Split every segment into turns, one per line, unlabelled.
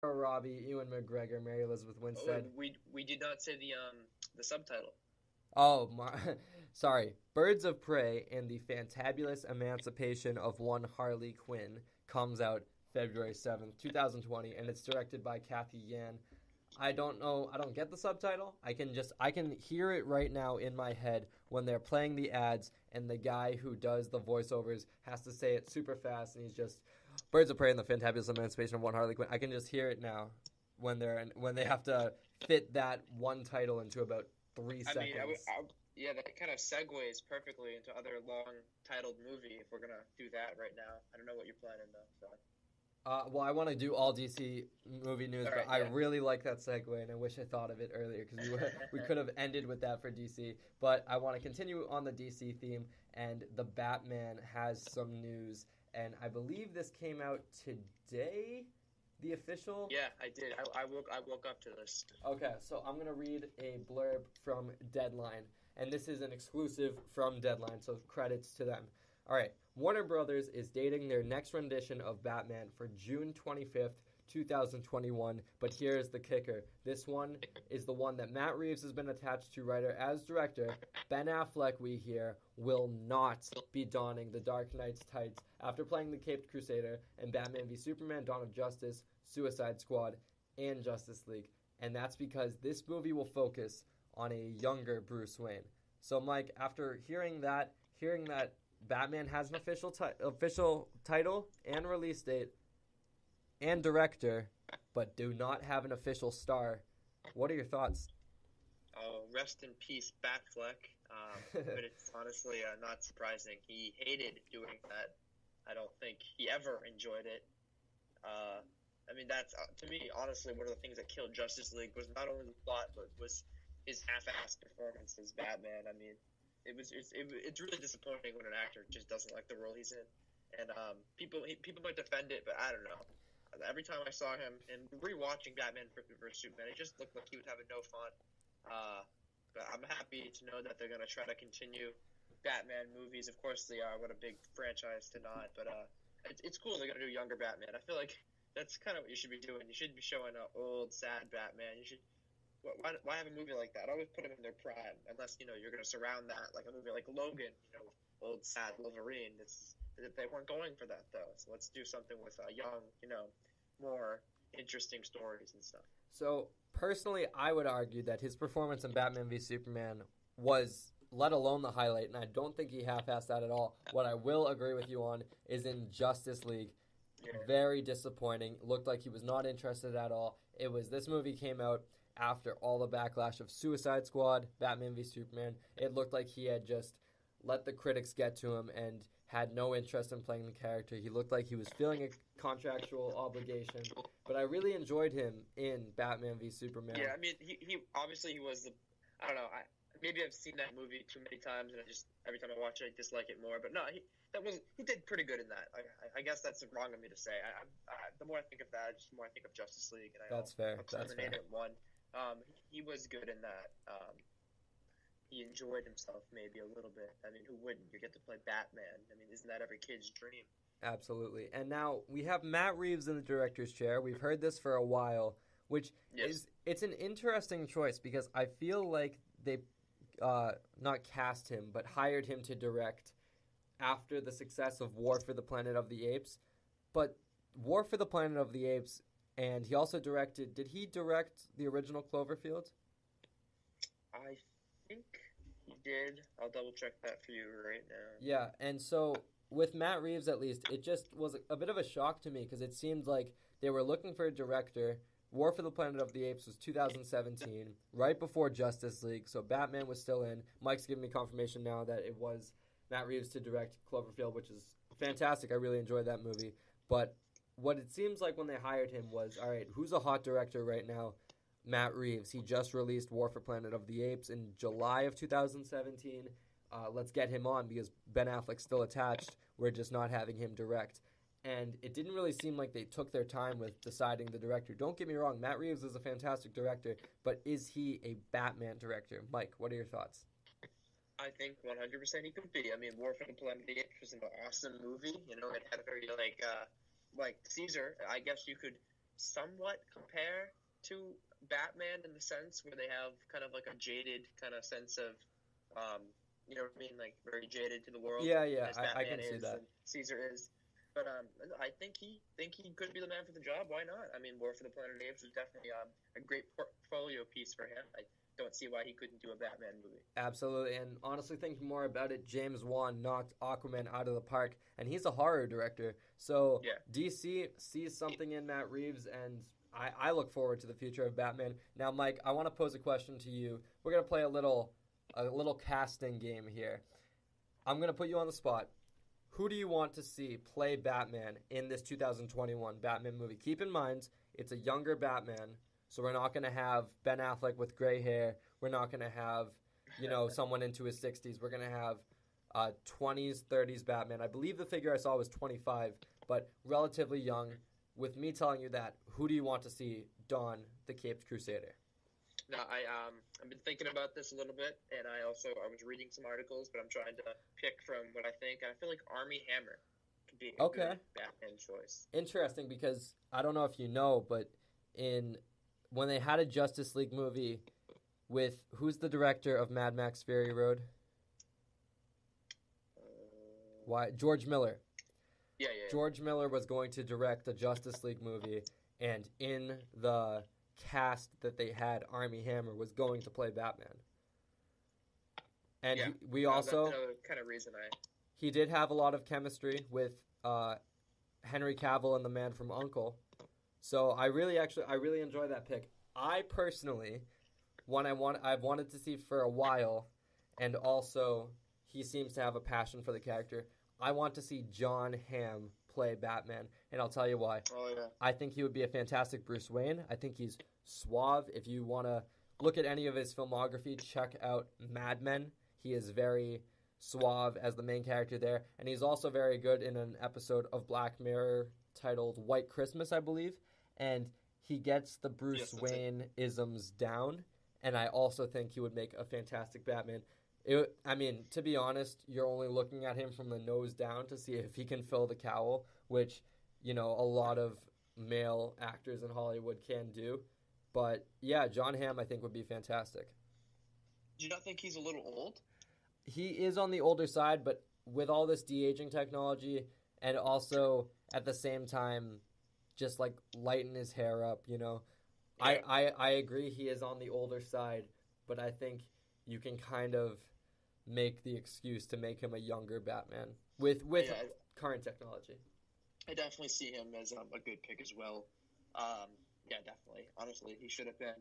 Robbie, Ewan McGregor, Mary Elizabeth
Oh,
Winstead.
we did not say the subtitle.
Oh my, sorry. Birds of Prey and the Fantabulous Emancipation of One Harley Quinn comes out February 7th, 2020, and it's directed by Kathy Yan. I don't know. I don't get the subtitle. I can hear it right now in my head when they're playing the ads, and the guy who does the voiceovers has to say it super fast, and he's just Birds of Prey and the Fantabulous Emancipation of One Harley Quinn. I can just hear it now when they have to fit that one title into about three
I mean,
seconds.
yeah, that kind of segues perfectly into other long titled movie if we're gonna do that right now. I don't know what you're planning though. So,
Well, I want to do all DC movie news,
all
but
right,
I
yeah.
really like that segue, and I wish I thought of it earlier because we could have ended with that for DC. But I want to continue on the DC theme, and the Batman has some news, and I believe this came out today, the official.
Yeah, I did. I woke up to this.
Okay, so I'm gonna read a blurb from Deadline, and this is an exclusive from Deadline, so credits to them. All right, Warner Brothers is dating their next rendition of Batman for June 25th, 2021. But here's the kicker: this one is the one that Matt Reeves has been attached to writer as director. Ben Affleck, we hear, will not be donning the Dark Knight's tights after playing the Caped Crusader in Batman v Superman: Dawn of Justice, Suicide Squad, and Justice League. And that's because this movie will focus on a younger Bruce Wayne. So, Mike, after hearing that Batman has an official title and release date and director, but do not have an official star, what are your thoughts?
Oh, rest in peace, Batfleck. But it's honestly not surprising. He hated doing that. I don't think he ever enjoyed it. Uh, I mean, that's to me honestly one of the things that killed Justice League was not only the plot but was his half-assed performance as Batman. I mean, it's really disappointing when an actor just doesn't like the role he's in, and people might defend it, but I don't know. Every time I saw him and rewatching Batman vs Superman, it just looked like he was having no fun. Uh, but I'm happy to know that they're gonna try to continue Batman movies. Of course they are. What a big franchise to not, but it's cool they're gonna do younger Batman. I feel like that's kind of what you should be doing. You shouldn't be showing an old, sad Batman. You should. Why have a movie like that? Always put him in their prime, unless you're going to surround that like a movie like Logan. Old, sad Wolverine. They weren't going for that though. So let's do something with young, more interesting stories and stuff.
So, personally, I would argue that his performance in Batman v Superman was, let alone the highlight, and I don't think he half-assed that at all. What I will agree with you on is in Justice League.
Yeah.
Very disappointing. Looked like he was not interested at all. This movie came out after all the backlash of Suicide Squad, Batman v Superman. It looked like he had just let the critics get to him and had no interest in playing the character. He looked like he was feeling a contractual obligation, but I really enjoyed him in Batman v Superman.
Yeah, I mean, he obviously he was the. I don't know. Maybe I've seen that movie too many times, and I just every time I watch it, I dislike it more. But no, he did pretty good in that. I guess that's wrong of me to say. The more I think of that, just the more I think of Justice League, and
That's fair.
I'll
That's fair.
eliminate it one. He was good in that. He enjoyed himself maybe a little bit. I mean, who wouldn't? You get to play Batman. I mean, isn't that every kid's dream?
Absolutely. And now we have Matt Reeves in the director's chair. We've heard this for a while, which
Yes.
is it's an interesting choice because I feel like they not cast him, but hired him to direct after the success of War for the Planet of the Apes. But War for the Planet of the Apes, and he also directed. Did he direct the original Cloverfield?
I think he did. I'll double check that for you right now.
Yeah, and so with Matt Reeves at least, it just was a bit of a shock to me because it seemed like they were looking for a director. War for the Planet of the Apes was 2017, right before Justice League, so Batman was still in. Mike's giving me confirmation now that it was Matt Reeves to direct Cloverfield, which is fantastic. I really enjoyed that movie. But what it seems like when they hired him was, all right, who's a hot director right now? Matt Reeves. He just released War for Planet of the Apes in July of 2017. Let's get him on because Ben Affleck's still attached. We're just not having him direct. And it didn't really seem like they took their time with deciding the director. Don't get me wrong, Matt Reeves is a fantastic director, but is he a Batman director? Mike, what are your thoughts?
I think 100% he could be. I mean, War for the Planet of the Apes was an awesome movie. It had a very like Caesar. I guess you could somewhat compare to Batman in the sense where they have kind of like a jaded kind of sense of, you know what I mean, like very jaded to the world.
Yeah,
As
I
Batman
can see
is
that.
and Caesar is. But I think he could be the man for the job. Why not? I mean, War for the Planet of the Apes was definitely a great portfolio piece for him. I don't see why he couldn't do a Batman movie.
Absolutely, and honestly, thinking more about it, James Wan knocked Aquaman out of the park, and he's a horror director. So
Yeah.
DC sees something in Matt Reeves, and I look forward to the future of Batman. Now, Mike, I want to pose a question to you. We're gonna play a little casting game here. I'm gonna put you on the spot. Who do you want to see play Batman in this 2021 Batman movie? Keep in mind, it's a younger Batman, so we're not going to have Ben Affleck with gray hair. We're not going to have, someone into his 60s. We're going to have 20s, 30s Batman. I believe the figure I saw was 25, but relatively young. With me telling you that, who do you want to see don the Caped Crusader?
No, I've been thinking about this a little bit, and I was reading some articles, but I'm trying to pick from what I think. I feel like Armie Hammer could be a good Batman choice.
Interesting, because I don't know if you know, but when they had a Justice League movie with who's the director of Mad Max Fury Road? George Miller.
Yeah.
George Miller was going to direct a Justice League movie, and in the cast that they had, Armie Hammer was going to play Batman. And we also
that's another kind of reason
he did have a lot of chemistry with Henry Cavill and the Man from U.N.C.L.E. So I really enjoy that pick. I personally, I've wanted to see for a while, and also he seems to have a passion for the character. I want to see John Hamm play Batman, and I'll tell you why.
Oh, yeah.
I think he would be a fantastic Bruce Wayne. I think he's suave. If you want to look at any of his filmography, check out Mad Men. He is very suave as the main character there, and he's also very good in an episode of Black Mirror titled White Christmas, I believe, and he gets the Bruce Wayne isms down, and I also think he would make a fantastic Batman. To be honest, you're only looking at him from the nose down to see if he can fill the cowl, which, a lot of male actors in Hollywood can do. But, yeah, John Hamm, I think, would be fantastic.
Do you not think he's a little old?
He is on the older side, but with all this de-aging technology and also, at the same time, just, lighten his hair up, Yeah. I agree he is on the older side, but I think you can kind of make the excuse to make him a younger Batman with current technology.
I definitely see him as a good pick as well. Yeah, definitely. Honestly, he should have been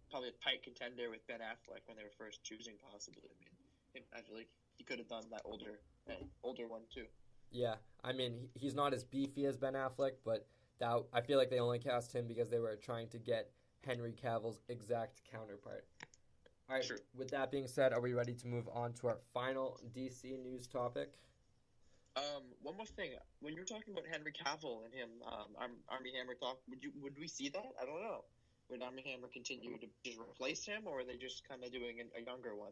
probably a tight contender with Ben Affleck when they were first choosing, possibly. I feel like he could have done that older one too.
Yeah, he's not as beefy as Ben Affleck, but I feel like they only cast him because they were trying to get Henry Cavill's exact counterpart. All right, With that being said, are we ready to move on to our final DC news topic?
One more thing. When you were talking about Henry Cavill and him, Armie Hammer would we see that? I don't know. Would Armie Hammer continue to just replace him, or are they just kind of doing a younger one?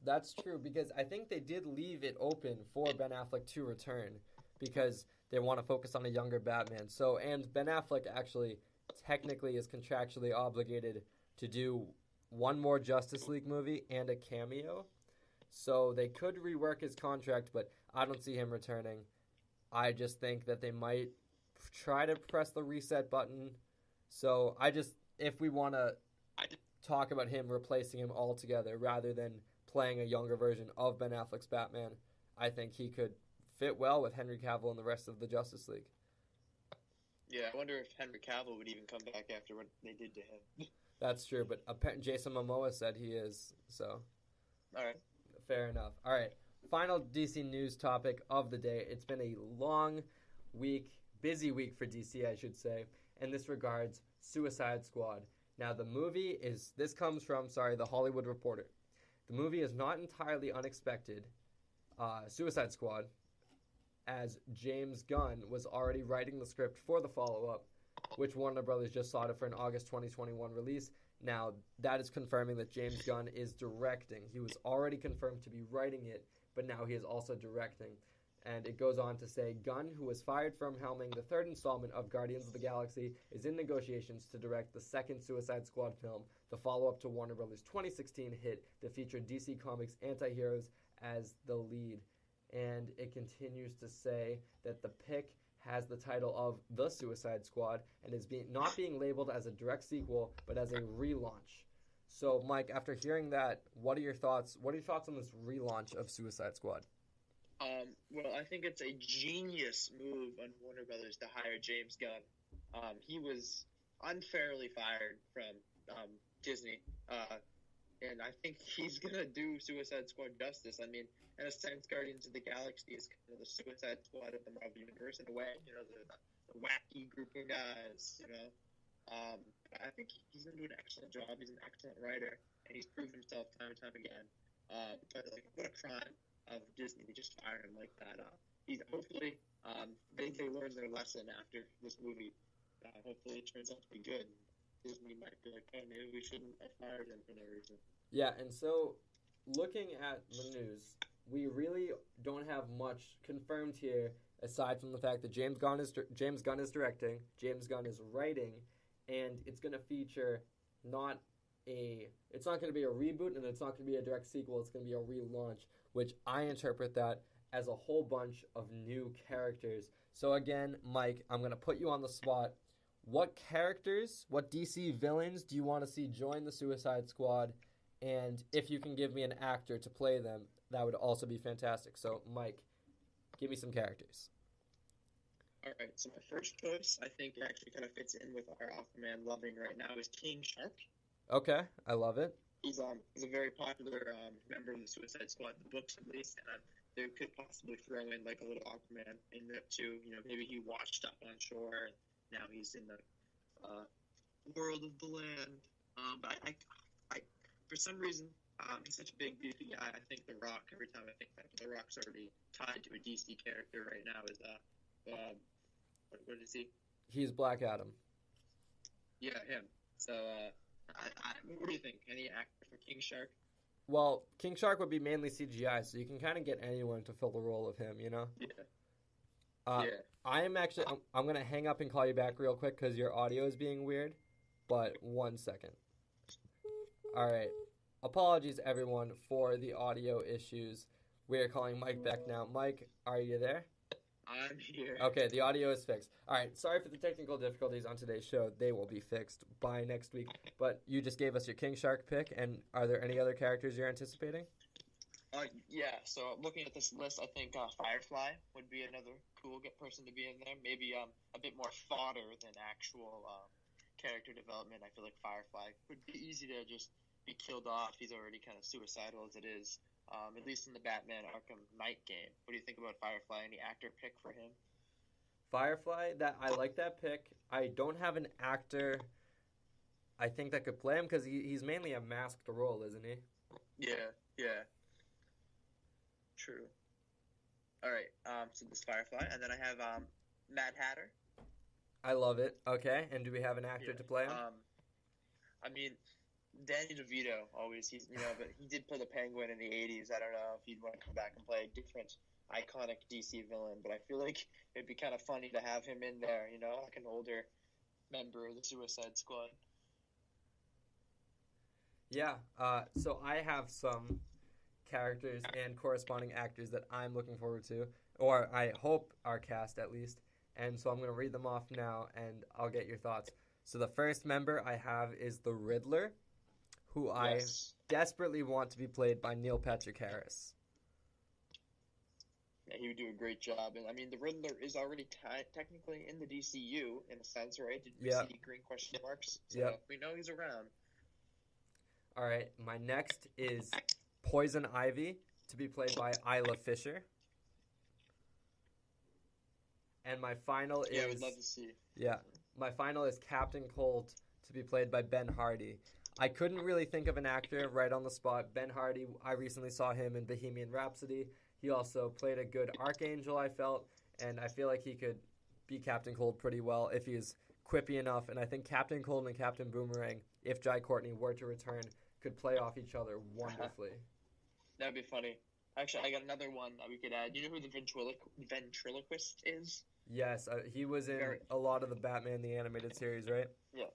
That's true, because I think they did leave it open for Ben Affleck to return because they want to focus on a younger Batman. So, and Ben Affleck actually technically is contractually obligated to do one more Justice League movie and a cameo. So they could rework his contract, but I don't see him returning. I just think that they might try to press the reset button. So if we want to talk about him replacing him altogether rather than playing a younger version of Ben Affleck's Batman, I think he could fit well with Henry Cavill and the rest of the Justice League.
Yeah, I wonder if Henry Cavill would even come back after what they did to him.
That's true, but Jason Momoa said he is, so.
All right.
Fair enough. All right, final DC news topic of the day. It's been a long week, busy week for DC, I should say, and this regards Suicide Squad. Now, this comes from The Hollywood Reporter. The movie is not entirely unexpected, Suicide Squad, as James Gunn was already writing the script for the follow-up, which Warner Brothers just slotted for an August 2021 release. Now, that is confirming that James Gunn is directing. He was already confirmed to be writing it, but now he is also directing. And it goes on to say, Gunn, who was fired from helming the third installment of Guardians of the Galaxy, is in negotiations to direct the second Suicide Squad film, the follow-up to Warner Bros.' 2016 hit that featured DC Comics anti-heroes as the lead. And it continues to say that the pick has the title of The Suicide Squad and is not being labeled as a direct sequel, but as a relaunch. So, Mike, after hearing that, what are your thoughts? What are your thoughts on this relaunch of Suicide Squad?
Well, I think it's a genius move on Warner Brothers to hire James Gunn. He was unfairly fired from Disney, and I think he's gonna do Suicide Squad justice. I mean, in a sense, Guardians of the Galaxy is kind of the Suicide Squad of the Marvel Universe in a way. You know, the wacky group of guys. You know, I think he's gonna do an excellent job. He's an excellent writer, and he's proven himself time and time again. But like, what a crime of Disney to just fire him like that. He's hopefully they learned their lesson after this movie. Hopefully, it turns out to be good. Disney might be like, oh, maybe we shouldn't have fired him for no reason.
Yeah, and so looking at the news, we really don't have much confirmed here aside from the fact that James Gunn is directing, James Gunn is writing, and it's going to feature it's not going to be a reboot and it's not going to be a direct sequel, it's going to be a relaunch, which I interpret that as a whole bunch of new characters. So again, Mike, I'm going to put you on the spot. What characters, what DC villains do you want to see join the Suicide Squad? And if you can give me an actor to play them, that would also be fantastic. So, Mike, give me some characters.
All right, so my first choice, I think it actually kind of fits in with our Aquaman loving right now, is King Shark.
Okay, I love it.
He's a very popular member of the Suicide Squad, the books at least, and they could possibly throw in like a little Aquaman in there too. You know, maybe he washed up on shore, and now he's in the world of the land. But I, for some reason, he's such a big beefy guy. I think The Rock. Every time I think that The Rock's already tied to a DC character right now. Is what is he?
He's Black Adam.
Yeah, him. So, what do you think? Any actor for King Shark?
Well, King Shark would be mainly CGI, so you can kind of get anyone to fill the role of him, you know?
Yeah.
I'm going to hang up and call you back real quick because your audio is being weird, but 1 second. All right. Apologies, everyone, for the audio issues. We are calling Mike back now. Mike, are you there?
I'm here.
Okay, the audio is fixed. All right, sorry for the technical difficulties on today's show. They will be fixed by next week. But you just gave us your King Shark pick, and are there any other characters you're anticipating?
Yeah, so looking at this list, I think Firefly would be another cool person to be in there. Maybe a bit more fodder than actual character development. I feel like Firefly would be easy to just be killed off. He's already kind of suicidal as it is, at least in the Batman Arkham Knight game. What do you think about Firefly? Any actor pick for him?
Firefly, I like that pick. I don't have an actor I think that could play him because he's mainly a masked role, isn't he?
Yeah. True. All right, so this Firefly, and then I have Mad Hatter.
I love it. Okay, and do we have an actor to play him?
I mean, Danny DeVito always, but he did play the Penguin in the 80s. I don't know if he'd want to come back and play a different iconic DC villain, but I feel like it'd be kind of funny to have him in there, like an older member of the Suicide Squad.
Yeah, so I have some characters and corresponding actors that I'm looking forward to, or I hope are cast at least, and so I'm going to read them off now, and I'll get your thoughts. So the first member I have is the Riddler, who I desperately want to be played by Neil Patrick Harris.
Yeah, he would do a great job, and I mean, the Riddler is already technically in the DCU, in a sense, right? Did you see green question marks? So we know he's around.
All right, my next is Poison Ivy, to be played by Isla Fisher. And my final is...
Yeah, I would love to see.
Yeah, my final is Captain Cold, to be played by Ben Hardy. I couldn't really think of an actor right on the spot. Ben Hardy, I recently saw him in Bohemian Rhapsody. He also played a good Archangel, I felt, and I feel like he could be Captain Cold pretty well if he's quippy enough. And I think Captain Cold and Captain Boomerang, if Jai Courtney were to return, could play off each other wonderfully.
That'd be funny. Actually, I got another one that we could add. You know who the ventriloquist is?
Yes, he was in
Very.
a lot of the Batman the Animated Series, right?
Yeah,